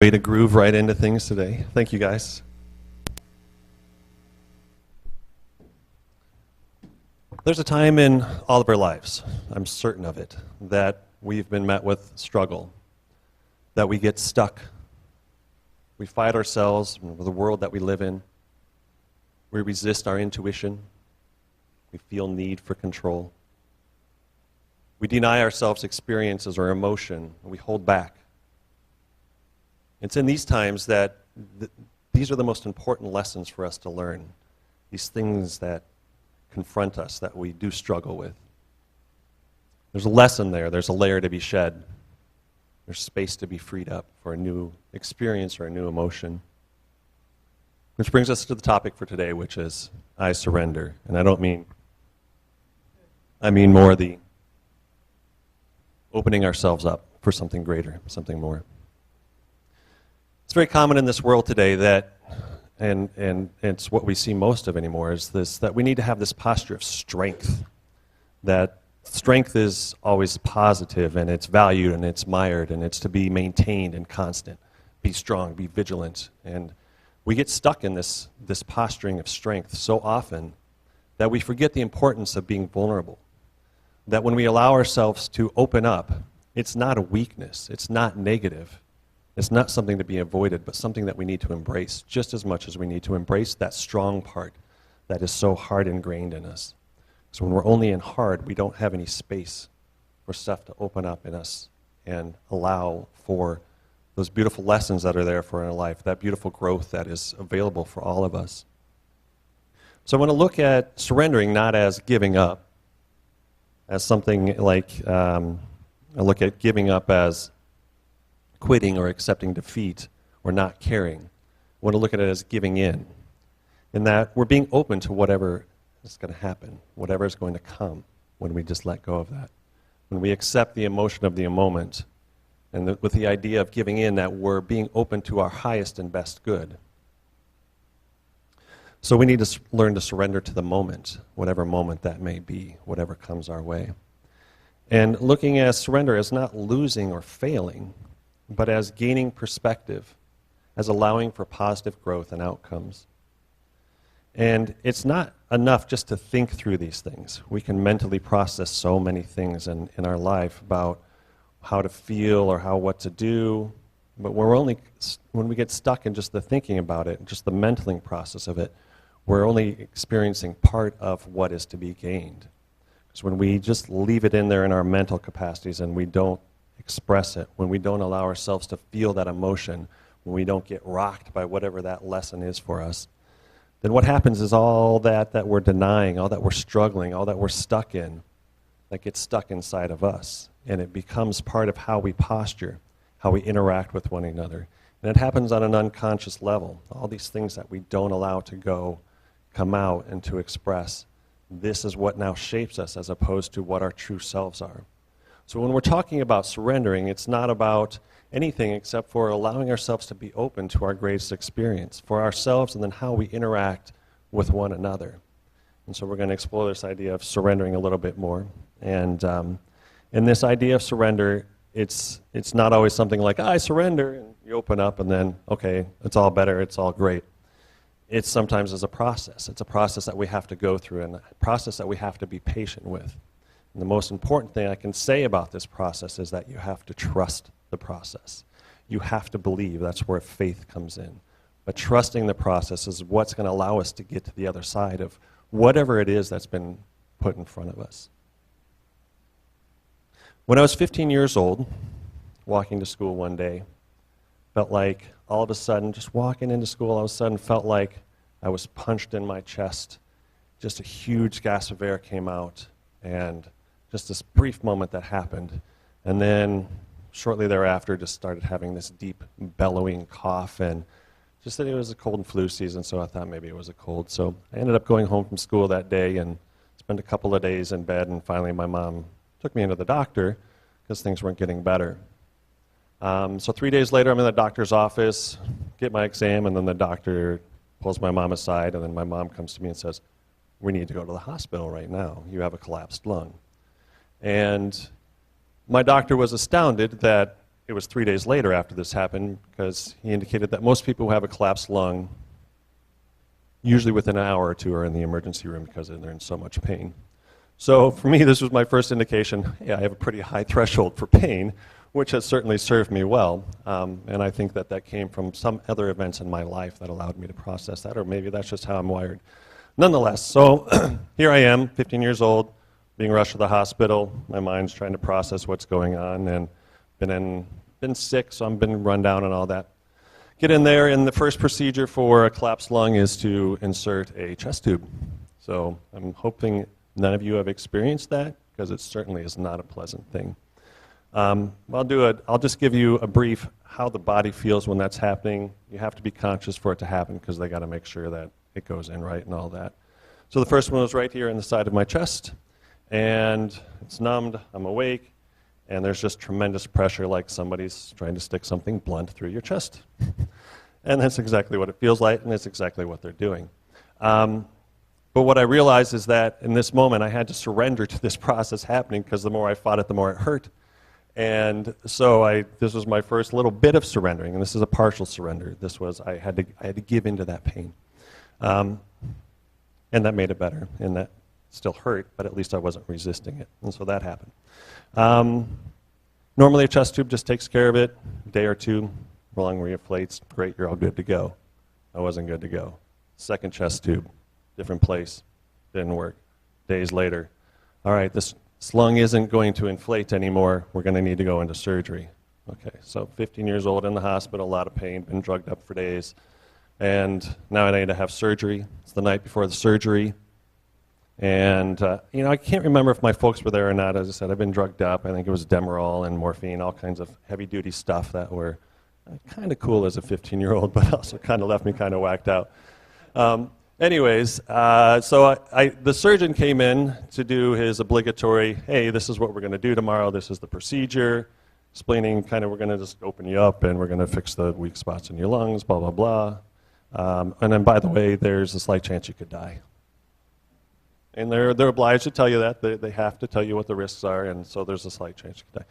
Way to groove right into things today. Thank you, guys. There's a time in all of our lives, I'm certain of it, that we've been met with struggle, that we get stuck. We fight ourselves with the world that we live in. We resist our intuition. We feel need for control. We deny ourselves experiences or emotion, and we hold back. It's in these times that these are the most important lessons for us to learn, these things that confront us, that we do struggle with. There's a lesson there. There's a layer to be shed. There's space to be freed up for a new experience or a new emotion. Which brings us to the topic for today, which is I surrender. And I mean more the opening ourselves up for something greater, something more. It's very common in this world today that, and it's what we see most of anymore, is this, that we need to have this posture of strength. That strength is always positive, and it's valued, and it's mired, and it's to be maintained and constant. Be strong, be vigilant. And we get stuck in this posturing of strength so often that we forget the importance of being vulnerable. That when we allow ourselves to open up, it's not a weakness, it's not negative. It's not something to be avoided, but something that we need to embrace just as much as we need to embrace that strong part that is so hard ingrained in us. So when we're only in hard, we don't have any space for stuff to open up in us and allow for those beautiful lessons that are there for our life, that beautiful growth that is available for all of us. So I want to look at surrendering not as giving up, as something like, I look at giving up as quitting or accepting defeat or not caring. I want to look at it as giving in that we're being open to whatever is going to happen, whatever is going to come when we just let go of that. When we accept the emotion of the moment, and with the idea of giving in, that we're being open to our highest and best good. So we need to learn to surrender to the moment, whatever moment that may be, whatever comes our way. And looking at surrender as not losing or failing, but as gaining perspective, as allowing for positive growth and outcomes. And it's not enough just to think through these things. We can mentally process so many things in our life about how to feel or what to do, but when we get stuck in just the thinking about it, just the mentaling process of it, we're only experiencing part of what is to be gained. Because when we just leave it in there in our mental capacities and we don't express it, when we don't allow ourselves to feel that emotion, when we don't get rocked by whatever that lesson is for us, then what happens is all that we're denying, all that we're struggling, all that we're stuck in, that gets stuck inside of us. And it becomes part of how we posture, how we interact with one another. And it happens on an unconscious level. All these things that we don't allow to come out and to express. This is what now shapes us as opposed to what our true selves are. So when we're talking about surrendering, it's not about anything except for allowing ourselves to be open to our greatest experience for ourselves and then how we interact with one another. And so we're going to explore this idea of surrendering a little bit more. And in this idea of surrender, it's not always something like, I surrender, and you open up and then, okay, it's all better, it's all great. It's sometimes as a process. It's a process that we have to go through and a process that we have to be patient with. And the most important thing I can say about this process is that you have to trust the process. You have to believe. That's where faith comes in. But trusting the process is what's going to allow us to get to the other side of whatever it is that's been put in front of us. When I was 15 years old, walking to school one day, felt like all of a sudden, just walking into school, all of a sudden felt like I was punched in my chest. Just a huge gasp of air came out, and just this brief moment that happened. And then shortly thereafter, just started having this deep bellowing cough, and just that it was a cold and flu season, so I thought maybe it was a cold. So I ended up going home from school that day and spent a couple of days in bed, and finally my mom took me into the doctor because things weren't getting better. So 3 days later, I'm in the doctor's office, get my exam, and then the doctor pulls my mom aside, and then my mom comes to me and says, we need to go to the hospital right now. You have a collapsed lung. And my doctor was astounded that it was 3 days later after this happened, because he indicated that most people who have a collapsed lung, usually within an hour or two, are in the emergency room because they're in so much pain. So for me, this was my first indication, yeah, I have a pretty high threshold for pain, which has certainly served me well. And I think that that came from some other events in my life that allowed me to process that, or maybe that's just how I'm wired. Nonetheless, so here I am, 15 years old, being rushed to the hospital. My mind's trying to process what's going on, and been sick, so I've been run down and all that. Get in there, and the first procedure for a collapsed lung is to insert a chest tube. So I'm hoping none of you have experienced that, because it certainly is not a pleasant thing. I'll just give you a brief how the body feels when that's happening. You have to be conscious for it to happen, because they got to make sure that it goes in right and all that. So the first one was right here in the side of my chest, and it's numbed, I'm awake, and there's just tremendous pressure, like somebody's trying to stick something blunt through your chest. And that's exactly what it feels like, and that's exactly what they're doing. But what I realized is that in this moment, I had to surrender to this process happening, because the more I fought it, the more it hurt. And so this was my first little bit of surrendering, and this is a partial surrender. This was, I had to give into that pain. And that made it better, and that still hurt, but at least I wasn't resisting it. And so that happened. Normally a chest tube just takes care of it, a day or two, lung reinflates, great, you're all good to go. I wasn't good to go. Second chest tube, different place, didn't work. Days later, all right, this lung isn't going to inflate anymore, we're going to need to go into surgery. Okay, so 15 years old in the hospital, a lot of pain, been drugged up for days, and now I need to have surgery. It's the night before the surgery. And, I can't remember if my folks were there or not. As I said, I've been drugged up. I think it was Demerol and morphine, all kinds of heavy-duty stuff that were kind of cool as a 15-year-old, but also kind of left me kind of whacked out. So the surgeon came in to do his obligatory, hey, this is what we're going to do tomorrow. This is the procedure, explaining kind of we're going to just open you up and we're going to fix the weak spots in your lungs, blah, blah, blah. And then, by the way, there's a slight chance you could die. And they're obliged to tell you that. They have to tell you what the risks are, and so there's a slight chance you could die.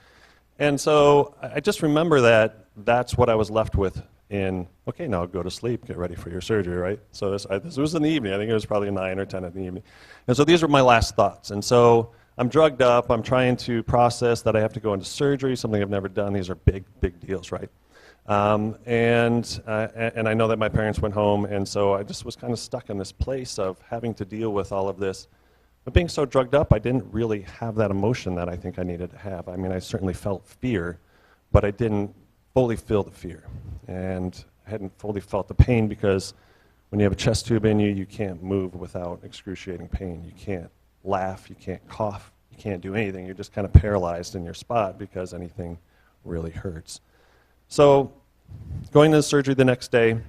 And so I just remember that that's what I was left with okay, now go to sleep, get ready for your surgery, right? So this was in the evening. I think it was probably 9 or 10 in the evening. And so these were my last thoughts. And so I'm drugged up. I'm trying to process that I have to go into surgery, something I've never done. These are big, big deals, right? And I know that my parents went home, and so I just was kind of stuck in this place of having to deal with all of this. But being so drugged up, I didn't really have that emotion that I think I needed to have. I mean, I certainly felt fear, but I didn't fully feel the fear. And I hadn't fully felt the pain, because when you have a chest tube in you, you can't move without excruciating pain. You can't laugh, you can't cough, you can't do anything. You're just kind of paralyzed in your spot because anything really hurts. So going to the surgery the next day,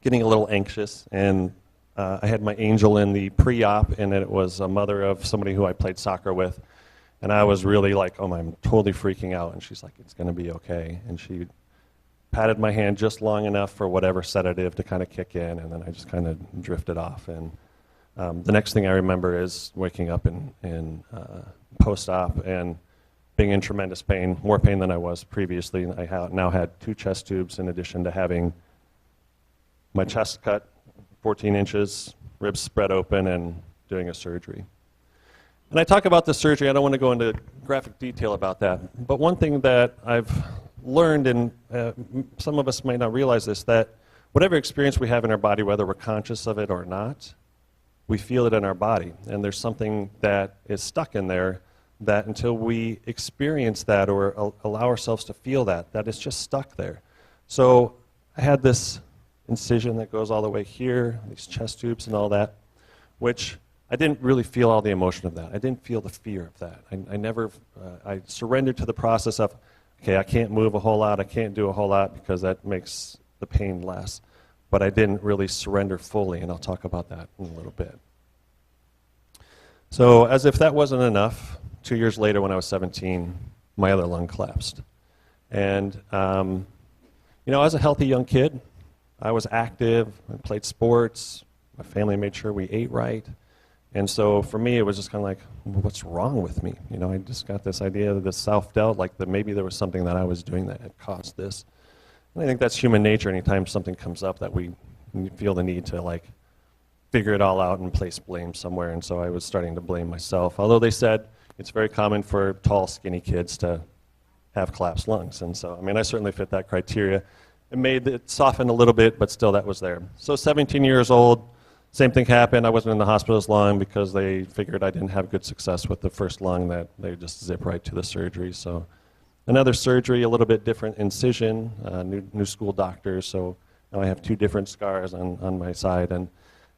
getting a little anxious, and I had my angel in the pre-op, and it was a mother of somebody who I played soccer with, and I was really like, oh, I'm totally freaking out, and she's like, it's going to be okay, and she patted my hand just long enough for whatever sedative to kind of kick in, and then I just kind of drifted off. And the next thing I remember is waking up in post-op and being in tremendous pain, more pain than I was previously. I now had 2 chest tubes in addition to having my chest cut 14 inches, ribs spread open, and doing a surgery. And I talk about the surgery. I don't want to go into graphic detail about that. But one thing that I've learned, and some of us might not realize this, that whatever experience we have in our body, whether we're conscious of it or not, we feel it in our body. And there's something that is stuck in there that until we experience that or allow ourselves to feel that is just stuck there. So I had this incision that goes all the way here, these chest tubes and all that, which I didn't really feel all the emotion of that. I didn't feel the fear of that. I surrendered to the process of, okay, I can't move a whole lot, I can't do a whole lot, because that makes the pain less. But I didn't really surrender fully, and I'll talk about that in a little bit. So as if that wasn't enough, 2 years later when I was 17, my other lung collapsed. And, as a healthy young kid, I was active, I played sports, my family made sure we ate right, And so for me, it was just kind of like, well, what's wrong with me? You know, I just got this idea of this self-doubt, like that maybe there was something that I was doing that had caused this. And I think that's human nature. Anytime something comes up that we feel the need to like figure it all out and place blame somewhere. And so I was starting to blame myself. Although they said it's very common for tall, skinny kids to have collapsed lungs. And so, I mean, I certainly fit that criteria. It made it soften a little bit, but still that was there. So 17 years old, same thing happened. I wasn't in the hospital as long because they figured I didn't have good success with the first lung, that they just zip right to the surgery. So another surgery, a little bit different incision, new school doctor. So now I have two different scars on my side.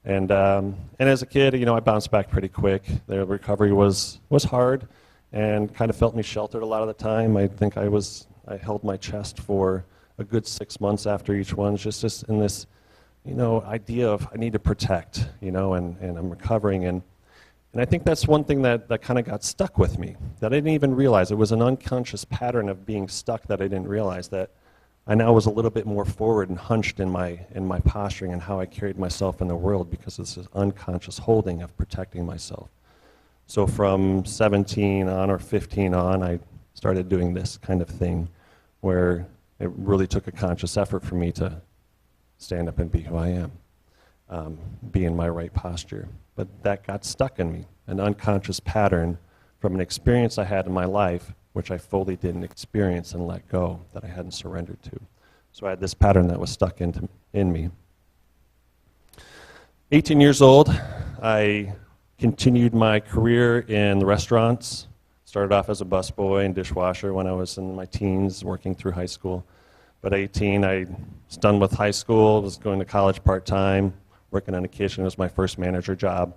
And as a kid, you know, I bounced back pretty quick. The recovery was hard and kind of felt me sheltered a lot of the time. I think I held my chest for a good 6 months after each one, just in this, you know, idea of I need to protect, you know, and I'm recovering. And I think that's one thing that kind of got stuck with me, that I didn't even realize. It was an unconscious pattern of being stuck that I didn't realize, that I now was a little bit more forward and hunched in my posturing and how I carried myself in the world, because of this unconscious holding of protecting myself. So from 17 on or 15 on, I started doing this kind of thing where it really took a conscious effort for me to stand up and be who I am, be in my right posture. But that got stuck in me, an unconscious pattern from an experience I had in my life, which I fully didn't experience and let go, that I hadn't surrendered to. So I had this pattern that was stuck in me. 18 years old, I continued my career in the restaurants. Started off as a busboy and dishwasher when I was in my teens, working through high school. But 18, I was done with high school, was going to college part-time, working in a kitchen. It was my first manager job.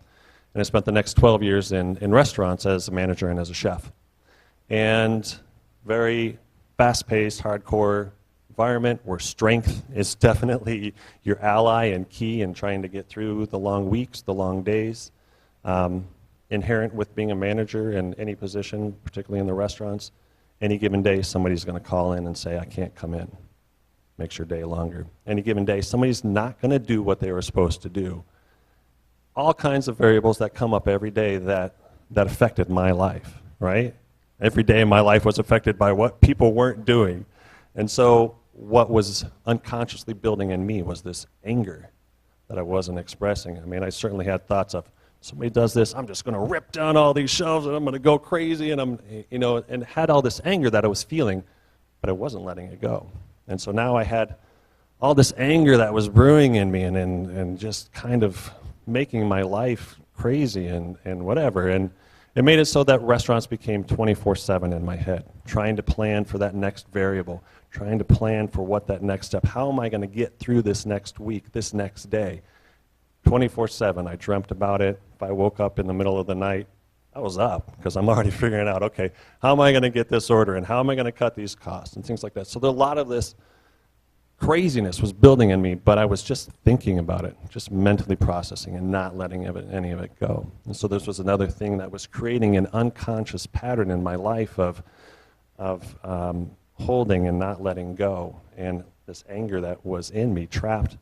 And I spent the next 12 years in restaurants as a manager and as a chef. And very fast-paced, hardcore environment where strength is definitely your ally and key in trying to get through the long weeks, the long days. Inherent with being a manager in any position, particularly in the restaurants, any given day somebody's going to call in and say, I can't come in. Makes your day longer. Any given day somebody's not going to do what they were supposed to do. All kinds of variables that come up every day that affected my life, right? Every day my life was affected by what people weren't doing. And so what was unconsciously building in me was this anger that I wasn't expressing. I mean, I certainly had thoughts of, somebody does this, I'm just going to rip down all these shelves and I'm going to go crazy, and and had all this anger that I was feeling, but I wasn't letting it go. And so now I had all this anger that was brewing in me and just kind of making my life crazy and whatever. And it made it so that restaurants became 24/7 in my head, trying to plan for that next variable, trying to plan for what that next step, how am I going to get through this next week, this next day. 24/7, I dreamt about it. If I woke up in the middle of the night, I was up because I'm already figuring out, okay, how am I going to get this order and how am I going to cut these costs and things like that. So a lot of this craziness was building in me, but I was just thinking about it, just mentally processing and not letting any of it go. And so this was another thing that was creating an unconscious pattern in my life of holding and not letting go, and this anger that was in me, trapped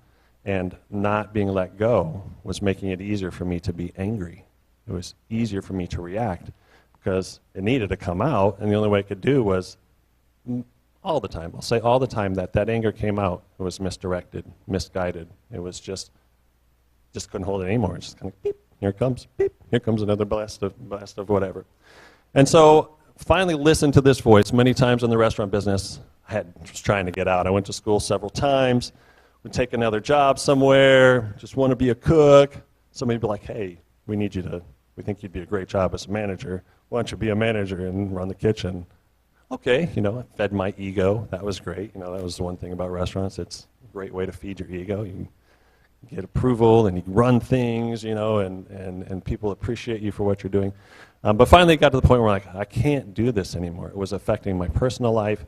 and not being let go, was making it easier for me to be angry. It was easier for me to react because it needed to come out, and the only way it could do was all the time. I'll say all the time that anger came out. It was misdirected, misguided. It was just couldn't hold it anymore. It's just kind of beep, here it comes, beep, here comes another blast of whatever. And so finally listened to this voice many times in the restaurant business. I was trying to get out. I went to school several times, would take another job somewhere, just want to be a cook. Somebody would be like, hey, we think you'd be a great job as a manager. Why don't you be a manager and run the kitchen? Okay, I fed my ego. That was great. That was the one thing about restaurants. It's a great way to feed your ego. You get approval and you run things, and people appreciate you for what you're doing. But finally it got to the point where I can't do this anymore. It was affecting my personal life.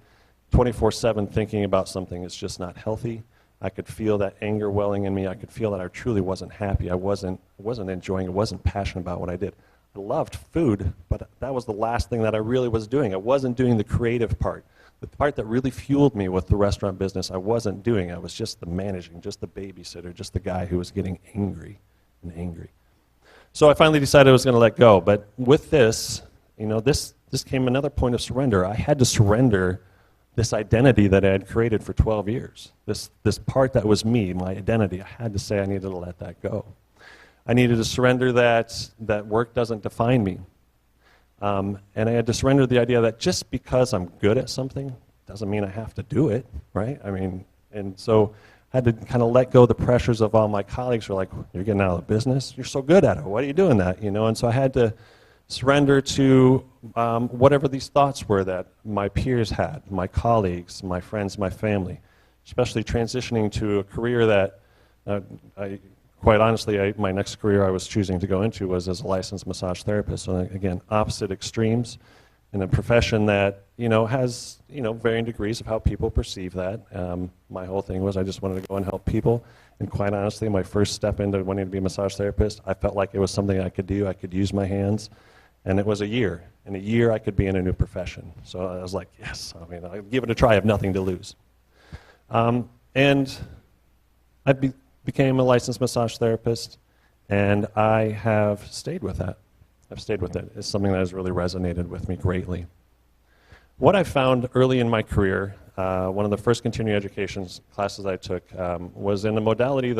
24/7 thinking about something is just not healthy. I could feel that anger welling in me. I could feel that I truly wasn't happy. I wasn't enjoying it, wasn't passionate about what I did. I loved food, but that was the last thing that I really was doing. I wasn't doing the creative part. The part that really fueled me with the restaurant business, I wasn't doing. I was just the managing, just the babysitter, just the guy who was getting angry and angry. So I finally decided I was going to let go. But with this, this came another point of surrender. I had to surrender this identity that I had created for 12 years. This part that was me, my identity. I had to say I needed to let that go. I needed to surrender that work doesn't define me. And I had to surrender the idea that just because I'm good at something doesn't mean I have to do it, right? And so I had to kind of let go of the pressures of all my colleagues who were like, you're getting out of the business? You're so good at it. Why are you doing that? And so I had to surrender to whatever these thoughts were that my peers had, my colleagues, my friends, my family, especially transitioning to a career that, quite honestly, my next career I was choosing to go into was as a licensed massage therapist. So again, opposite extremes in a profession that, has, varying degrees of how people perceive that. My whole thing was I just wanted to go and help people. And quite honestly, my first step into wanting to be a massage therapist, I felt like it was something I could do. I could use my hands. And it was a year. In a year, I could be in a new profession. So I was like, yes, I'll give it a try. I have nothing to lose. And I became a licensed massage therapist, and I have stayed with that. I've stayed with it. It's something that has really resonated with me greatly. What I found early in my career, one of the first continuing education classes I took was in a modality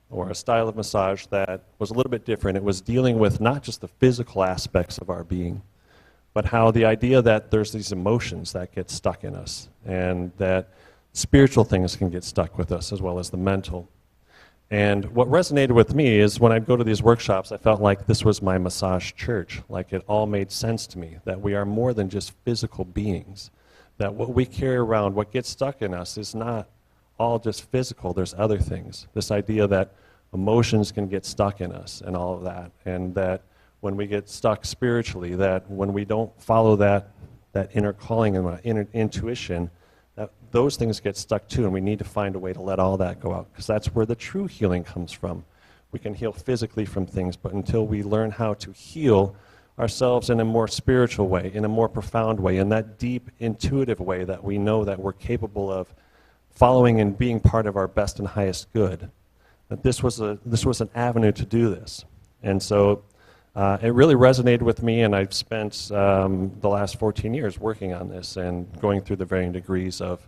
or a style of massage that was a little bit different. It was dealing with not just the physical aspects of our being, but how the idea that there's these emotions that get stuck in us, and that spiritual things can get stuck with us as well as the mental. And what resonated with me is when I'd go to these workshops, I felt like this was my massage church. Like it all made sense to me, that we are more than just physical beings, that what we carry around, what gets stuck in us is not all just physical, there's other things. This idea that emotions can get stuck in us and all of that, and that when we get stuck spiritually, that when we don't follow that inner calling and inner intuition, that those things get stuck too, and we need to find a way to let all that go out, because that's where the true healing comes from. We can heal physically from things, but until we learn how to heal ourselves in a more spiritual way, in a more profound way, in that deep, intuitive way that we know that we're capable of following and being part of our best and highest good, that this was an avenue to do this. And so it really resonated with me, and I've spent the last 14 years working on this and going through the varying degrees of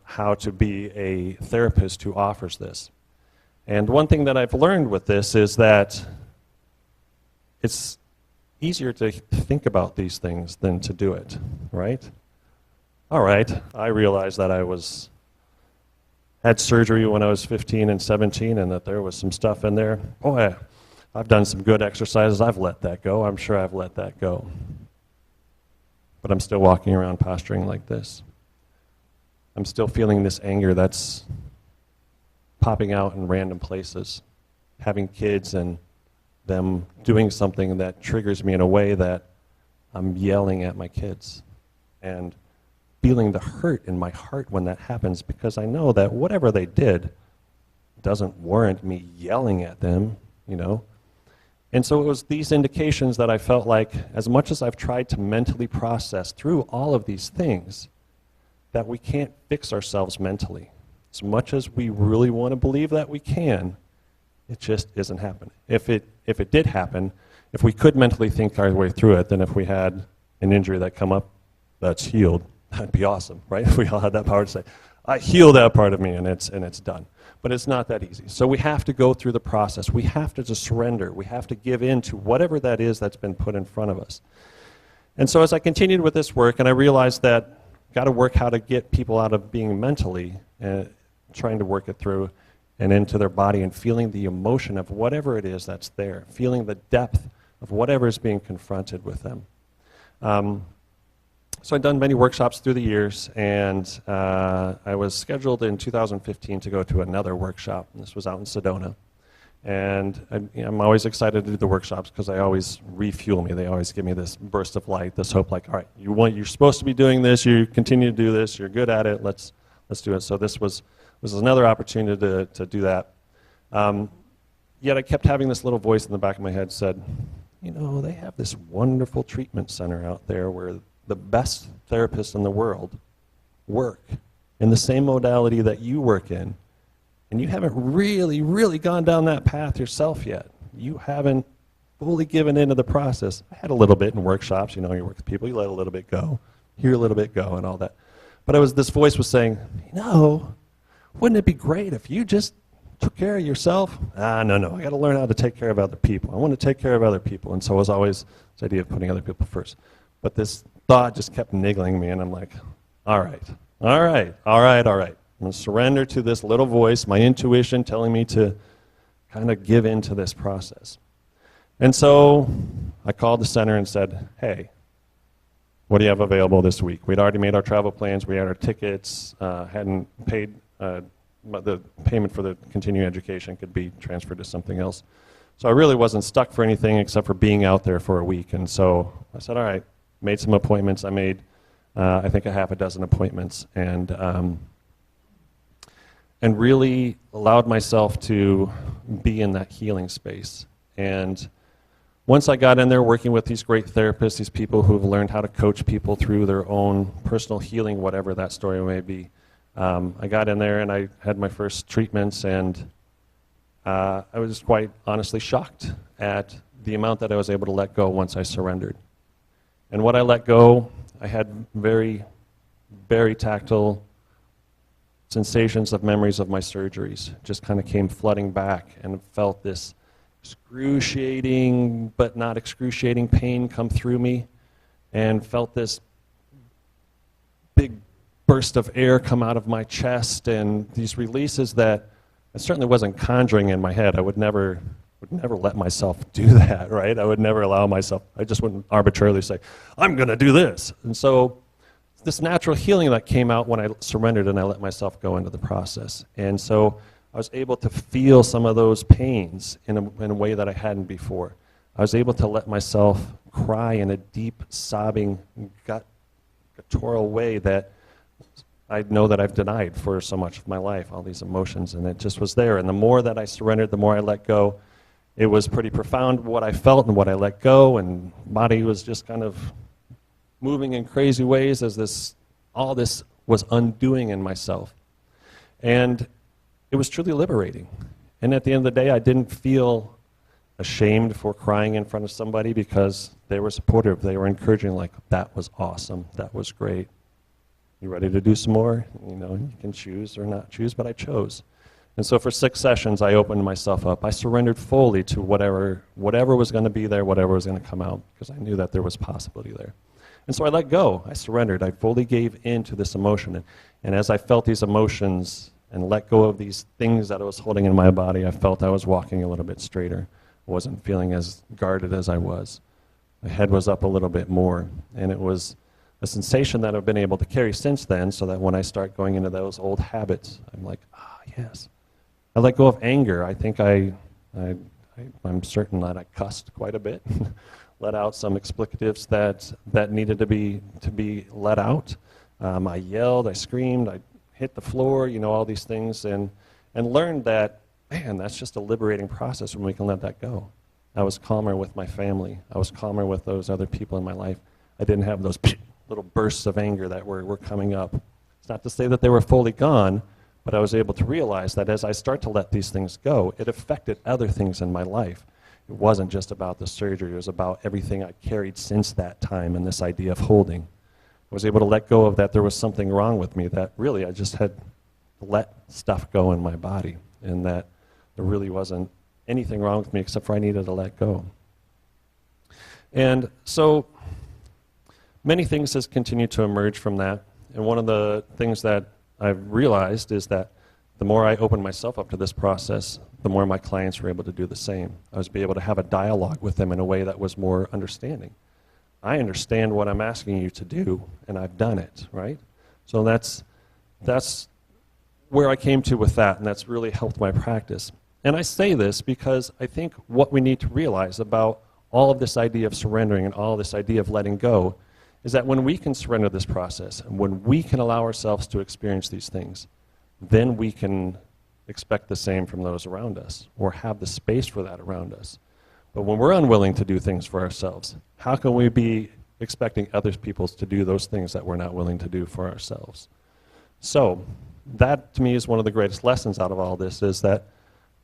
how to be a therapist who offers this. And one thing that I've learned with this is that it's easier to think about these things than to do it, right? All right, I realized that I had surgery when I was 15 and 17, and that there was some stuff in there. Boy, I've done some good exercises. I've let that go. I'm sure I've let that go. But I'm still walking around posturing like this. I'm still feeling this anger that's popping out in random places. Having kids and them doing something that triggers me in a way that I'm yelling at my kids. And feeling the hurt in my heart when that happens, because I know that whatever they did doesn't warrant me yelling at them, And so it was these indications that I felt like, as much as I've tried to mentally process through all of these things, that we can't fix ourselves mentally. As much as we really want to believe that we can, it just isn't happening. If it did happen, if we could mentally think our way through it, then if we had an injury that come up that's healed, that'd be awesome, right? If we all had that power to say, I heal that part of me, and it's done. But it's not that easy. So we have to go through the process. We have to just surrender. We have to give in to whatever that is that's been put in front of us. And so as I continued with this work, and I realized that got to work how to get people out of being mentally, trying to work it through and into their body, and feeling the emotion of whatever it is that's there, feeling the depth of whatever is being confronted with them. So I've done many workshops through the years, and I was scheduled in 2015 to go to another workshop, and this was out in Sedona. And I'm always excited to do the workshops because they always refuel me. They always give me this burst of light, this hope, like, all right, you're supposed to be doing this, you continue to do this, you're good at it, let's do it. So this was another opportunity to do that. Yet I kept having this little voice in the back of my head said, they have this wonderful treatment center out there where the best therapists in the world work in the same modality that you work in, and you haven't really, really gone down that path yourself yet. You haven't fully given into the process. I had a little bit in workshops, you work with people, you let a little bit go, here a little bit go, and all that. But this voice was saying, wouldn't it be great if you just took care of yourself? No, I got to learn how to take care of other people. I want to take care of other people. And so it was always this idea of putting other people first. But this thought just kept niggling me, and I'm like, all right. I'm going to surrender to this little voice, my intuition telling me to kind of give in to this process. And so I called the center and said, hey, what do you have available this week? We'd already made our travel plans, we had our tickets, hadn't paid, the payment for the continuing education could be transferred to something else. So I really wasn't stuck for anything except for being out there for a week. And so I said, all right, made some appointments. I made, I think, a half a dozen appointments, and really allowed myself to be in that healing space. And once I got in there working with these great therapists, these people who've learned how to coach people through their own personal healing, whatever that story may be, I got in there and I had my first treatments, and I was quite honestly shocked at the amount that I was able to let go once I surrendered. And what I let go, I had very, very tactile sensations of memories of my surgeries. Just kind of came flooding back, and felt this excruciating but not excruciating pain come through me, and felt this big burst of air come out of my chest, and these releases that I certainly wasn't conjuring in my head. I would never let myself do that, right? I would never allow myself, I just wouldn't arbitrarily say, I'm going to do this. And so this natural healing that came out when I surrendered and I let myself go into the process. And so I was able to feel some of those pains in a way that I hadn't before. I was able to let myself cry in a deep, sobbing, guttural way that I know that I've denied for so much of my life, all these emotions, and it just was there. And the more that I surrendered, the more I let go. It was pretty profound what I felt and what I let go, and body was just kind of moving in crazy ways as all this was undoing in myself. And it was truly liberating. And at the end of the day, I didn't feel ashamed for crying in front of somebody, because they were supportive. They were encouraging, like, that was awesome, that was great. You ready to do some more? You can choose or not choose, but I chose. And so for 6 sessions, I opened myself up. I surrendered fully to whatever was going to be there, whatever was going to come out, because I knew that there was possibility there. And so I let go. I surrendered. I fully gave in to this emotion. And as I felt these emotions and let go of these things that I was holding in my body, I felt I was walking a little bit straighter. I wasn't feeling as guarded as I was. My head was up a little bit more. And it was a sensation that I've been able to carry since then, so that when I start going into those old habits, I'm like, yes. I let go of anger. I think I'm certain that I cussed quite a bit, let out some explicatives that needed to be let out. I yelled, I screamed, I hit the floor, all these things, and learned that, man, that's just a liberating process when we can let that go. I was calmer with my family. I was calmer with those other people in my life. I didn't have those little bursts of anger that were coming up. It's not to say that they were fully gone, but I was able to realize that as I start to let these things go, it affected other things in my life. It wasn't just about the surgery. It was about everything I carried since that time, and this idea of holding. I was able to let go of that there was something wrong with me, that really I just had let stuff go in my body, and that there really wasn't anything wrong with me except for I needed to let go. And so many things has continued to emerge from that, and one of the things that I've realized is that the more I opened myself up to this process, the more my clients were able to do the same. I was able to have a dialogue with them in a way that was more understanding. I understand what I'm asking you to do, and I've done it, right? So that's where I came to with that, and that's really helped my practice. And I say this because I think what we need to realize about all of this idea of surrendering and all of this idea of letting go is that when we can surrender this process, and when we can allow ourselves to experience these things, then we can expect the same from those around us, or have the space for that around us. But when we're unwilling to do things for ourselves, how can we be expecting other people to do those things that we're not willing to do for ourselves? So that, to me, is one of the greatest lessons out of all this, is that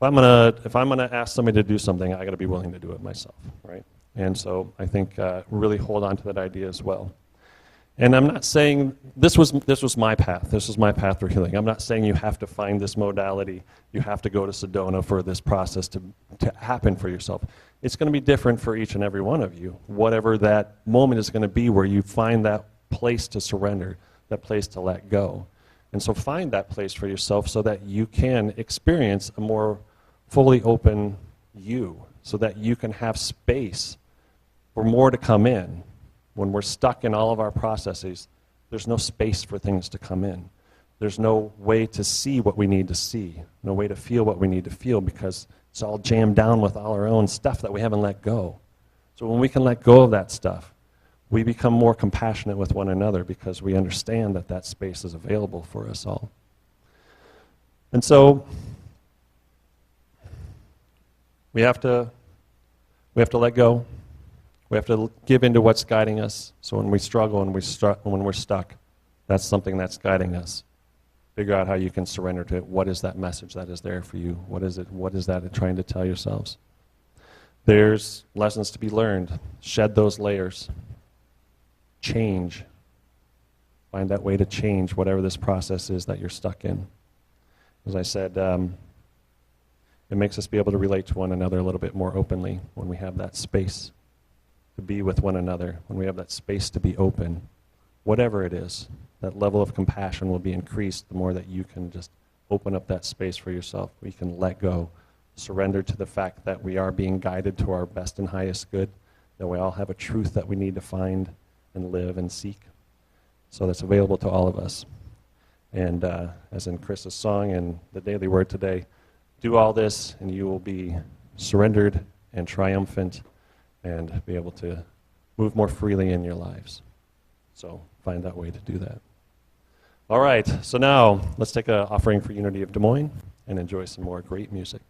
if I'm gonna ask somebody to do something, I got to be willing to do it myself, right? And so I think really hold on to that idea as well. And I'm not saying this was my path. This was my path for healing. I'm not saying you have to find this modality. You have to go to Sedona for this process to happen for yourself. It's going to be different for each and every one of you. Whatever that moment is going to be, where you find that place to surrender, that place to let go. And so find that place for yourself so that you can experience a more fully open you, so that you can have space for more to come in. When we're stuck in all of our processes, there's no space for things to come in. There's no way to see what we need to see, no way to feel what we need to feel, because it's all jammed down with all our own stuff that we haven't let go. So when we can let go of that stuff, we become more compassionate with one another, because we understand that that space is available for us all. And so we have to let go. We have to give into what's guiding us. So when we struggle and when we're stuck, that's something that's guiding us. Figure out how you can surrender to it. What is that message that is there for you? What is it? What is that trying to tell yourselves? There's lessons to be learned. Shed those layers. Change. Find that way to change whatever this process is that you're stuck in. As I said, it makes us be able to relate to one another a little bit more openly when we have that space to be with one another, when we have that space to be open. Whatever it is, that level of compassion will be increased the more that you can just open up that space for yourself. We can let go, surrender to the fact that we are being guided to our best and highest good, that we all have a truth that we need to find and live and seek. So that's available to all of us. And as in Chris's song and the daily word today, do all this and you will be surrendered and triumphant and be able to move more freely in your lives. So find that way to do that. All right, so now let's take an offering for Unity of Des Moines and enjoy some more great music.